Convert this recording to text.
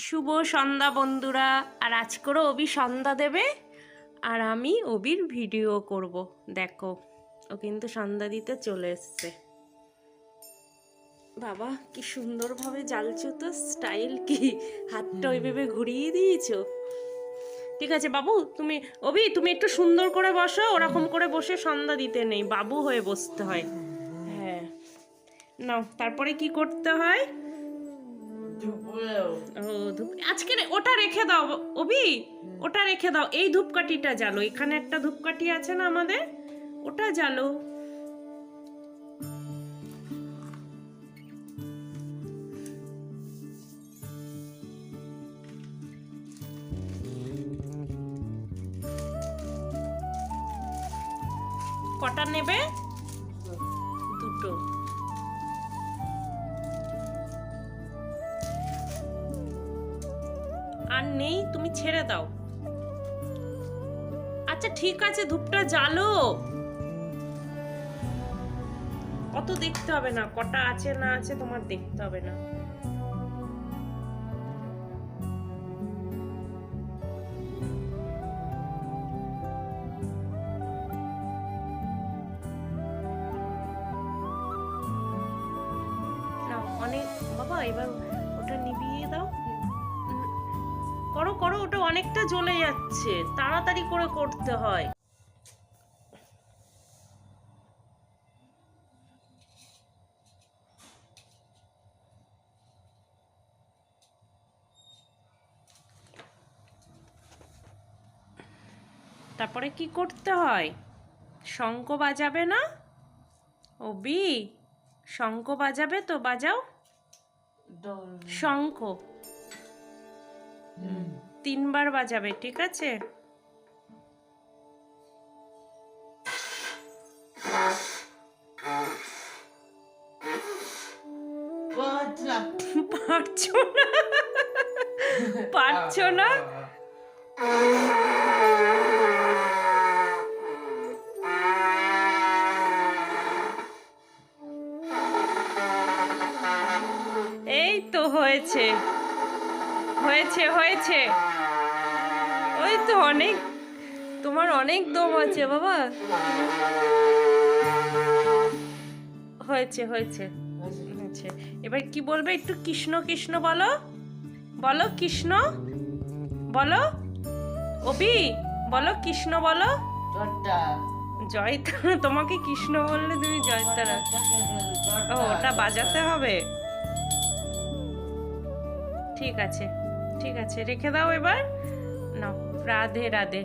শুভ সন্ধ্যা বন্ধুরা। আর আজ করে অবি সন্ধ্যা দেবে আর আমি অবির ভিডিও করব। দেখো, ও কিন্তু সন্ধ্যা দিতে চলে এসছে। বাবা কি সুন্দরভাবে জ্বালছো, তো স্টাইল কি, হাতটা ওইভাবে ঘুরিয়ে দিয়েছো। ঠিক আছে বাবু, তুমি একটু সুন্দর করে বসো, ওরকম করে বসে সন্ধ্যা দিতে নেই, বাবু হয়ে বসতে হয়। হ্যাঁ নাও, তারপরে কি করতে হয়? ও ধূপ আজকে ওটা রেখে দাও অবি, ওটা রেখে দাও। এই ধূপকাঠিটা জ্বালো, এখানে একটা ধূপকাঠি আছে না আমাদের, ওটা জ্বালো। কটা নেবে? দুটো। আর নেই, তুমি ছেড়ে দাও। আচ্ছা ঠিক আছে, ধূপটা জ্বালো। অত দেখতে হবে না, কটা আছে না আছে তোমার দেখতে হবে না। অনেক বাবা, এবার ওটা নিভিয়ে দাও। করো করো, ওটা অনেকটা জ্বলে যাচ্ছে, তাড়াতাড়ি করে করতে হয়। তারপরে কি করতে হয়? শঙ্খ বাজাবে না অবি? শঙ্খ বাজাবে তো, বাজাও শঙ্খ। 3বার বাজাবে, ঠিক আছে? পারছো না, পারছো না। এই তো হয়েছে হয়েছে হয়েছে। ওই তো অনেক, তোমার অনেক দম আছে বাবা। হয়েছে হয়েছে হয়েছে। এবার কি বলবে? একটু কৃষ্ণ কৃষ্ণ বলো, বলো কৃষ্ণ বলো। অবি বলো কৃষ্ণ বলো। জয়তারা, তোমাকে কৃষ্ণ বললে তুমি জয়তারা। ও, ওটা বাজাতে হবে। ঠিক আছে ঠিক আছে, রেখে দাও এবার। নাও, রাধে রাধে।